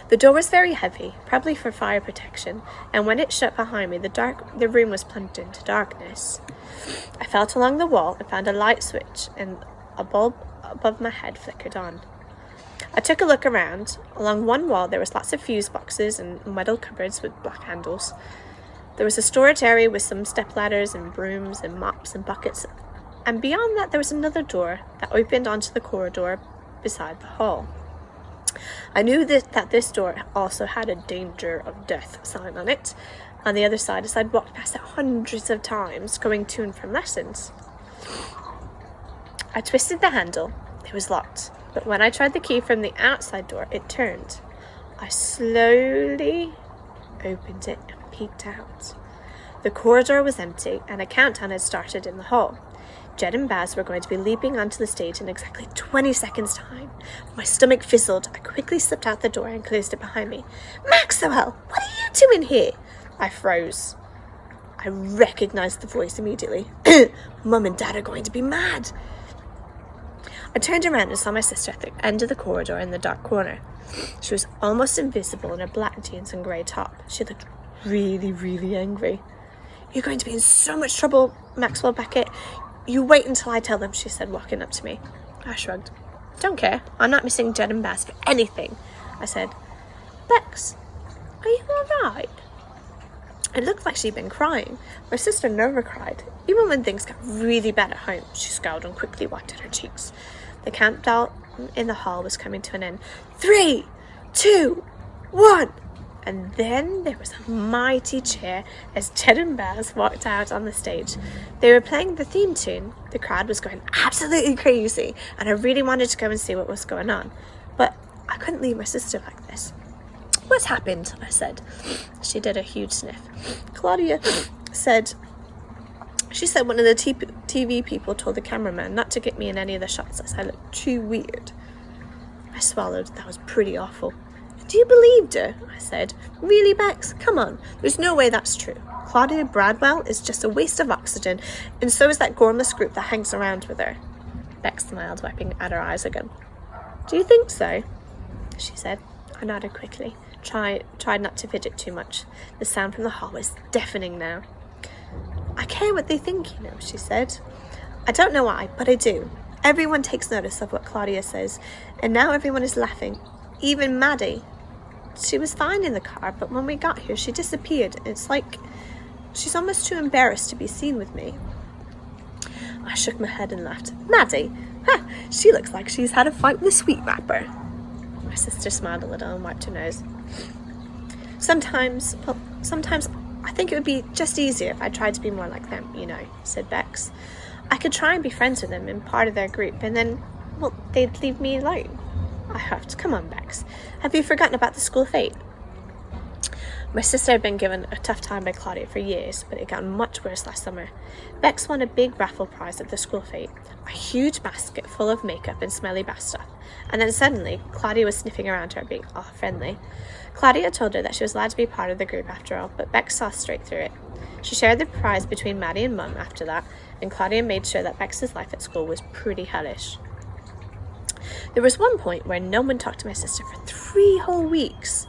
The door was very heavy, probably for fire protection, and when it shut behind me, the room was plunged into darkness. I felt along the wall and found a light switch, and a bulb above my head flickered on. I took a look around. Along one wall there was lots of fuse boxes and metal cupboards with black handles. There was a storage area with some stepladders and brooms and mops and buckets, and beyond that there was another door that opened onto the corridor beside the hall. I knew that this door also had a danger of death sign on it on the other side, as I'd walked past it hundreds of times going to and from lessons. I twisted the handle. It was locked, but when I tried the key from the outside door, it turned. I slowly opened it and peeked out. The corridor was empty, and a countdown had started in the hall. Jed and Baz were going to be leaping onto the stage in exactly 20 seconds' time. My stomach fizzled. I quickly slipped out the door and closed it behind me. "Maxwell, what are you doing here?" I froze. I recognized the voice immediately. Mum and Dad are going to be mad. I turned around and saw my sister at the end of the corridor in the dark corner. She was almost invisible in her black jeans and grey top. She looked really, really angry. "You're going to be in so much trouble, Maxwell Beckett. You wait until I tell them," she said, walking up to me. I shrugged. "Don't care. I'm not missing Jed and Baz for anything," I said. "Bex, are you all right?" It looked like she'd been crying. My sister never cried. Even when things got really bad at home, she scowled and quickly wiped at her cheeks. The countdown in the hall was coming to an end. 3, 2, 1. And then there was a mighty cheer as Jed and Baz walked out on the stage. They were playing the theme tune. The crowd was going absolutely crazy, and I really wanted to go and see what was going on. But I couldn't leave my sister like this. "What's happened?" I said. She did a huge sniff. Claudia said one of the TV people told the cameraman not to get me in any of the shots as I looked too weird. I swallowed. That was pretty awful. "Do you believe her?" I said. "Really, Bex? Come on. There's no way that's true. Claudia Bradwell is just a waste of oxygen, and so is that gormless group that hangs around with her." Bex smiled, wiping at her eyes again. "Do you think so?" she said. I nodded quickly. Tried not to fidget too much. The sound from the hall was deafening now. "I care what they think, you know," she said. "I don't know why, but I do. Everyone takes notice of what Claudia says, and now everyone is laughing. Even Maddie. She was fine in the car, but when we got here, she disappeared. It's like she's almost too embarrassed to be seen with me." I shook my head and laughed. "Maddie? Ha! She looks like she's had a fight with a sweet rapper." My sister smiled a little and wiped her nose. Sometimes I think it would be just easier if I tried to be more like them, you know," said Bex. "I could try and be friends with them and part of their group, and then, well, they'd leave me alone." I huffed. "Come on, Bex. Have you forgotten about the school fete?" My sister had been given a tough time by Claudia for years, but it got much worse last summer. Bex won a big raffle prize at the school fete, a huge basket full of makeup and smelly bath stuff, and then suddenly Claudia was sniffing around her, being all friendly. Claudia told her that she was allowed to be part of the group after all, but Bex saw straight through it. She shared the prize between Maddie and Mum after that, and Claudia made sure that Bex's life at school was pretty hellish. There was one point where no one talked to my sister for 3 whole weeks.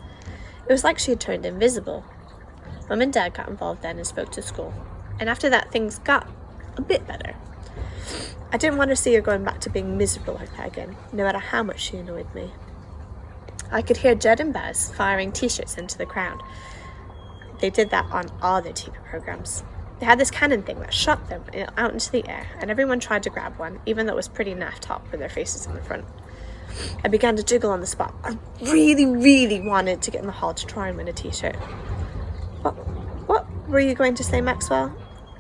It was like she had turned invisible. Mum and Dad got involved then and spoke to school, and after that things got a bit better. I didn't want to see her going back to being miserable like that again, no matter how much she annoyed me. I could hear Jed and Baz firing t-shirts into the crowd. They did that on all their TV programs. They had this cannon thing that shot them out into the air, and everyone tried to grab one, even though it was pretty naff top with their faces in the front. I began to jiggle on the spot. I really, really wanted to get in the hall to try and win a t-shirt. What were you going to say, Maxwell?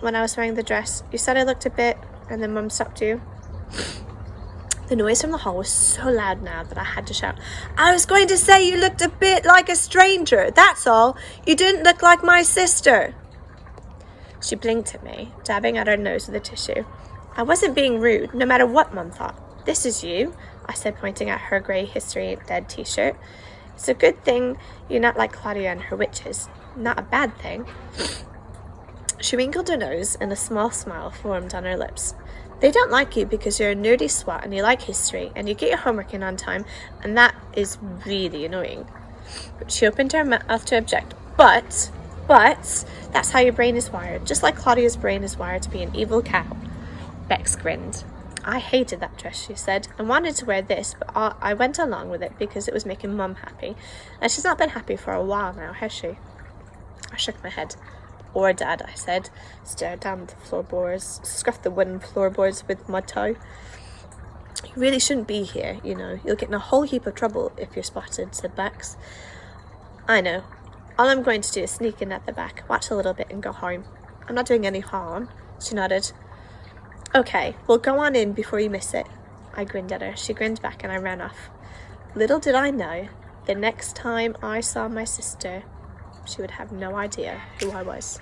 When I was wearing the dress, you said I looked a bit, and then Mum stopped you. The noise from the hall was so loud now that I had to shout, "I was going to say you looked a bit like a stranger, that's all. You didn't look like my sister." She blinked at me, dabbing at her nose with a tissue. I wasn't being rude, no matter what Mum thought. "This is you," I said, pointing at her grey History Ain't Dead t-shirt. "It's a good thing you're not like Claudia and her witches. Not a bad thing." She wrinkled her nose, and a small smile formed on her lips. "They don't like you because you're a nerdy swat and you like history, and you get your homework in on time, and that is really annoying." She opened her mouth to object. But, that's how your brain is wired. Just like Claudia's brain is wired to be an evil cow. Bex grinned. I hated that dress, she said, and wanted to wear this, but I went along with it because it was making Mum happy. And she's not been happy for a while now, has she? I shook my head. Or Dad, I said, stared down at the floorboards, scuffed the wooden floorboards with my toe. You really shouldn't be here, you know. You'll get in a whole heap of trouble if you're spotted, said Bex. I know. All I'm going to do is sneak in at the back, watch a little bit and go home. I'm not doing any harm, she nodded. Okay, well go on in before you miss it. I grinned at her. She grinned back and I ran off. Little did I know, the next time I saw my sister, she would have no idea who I was.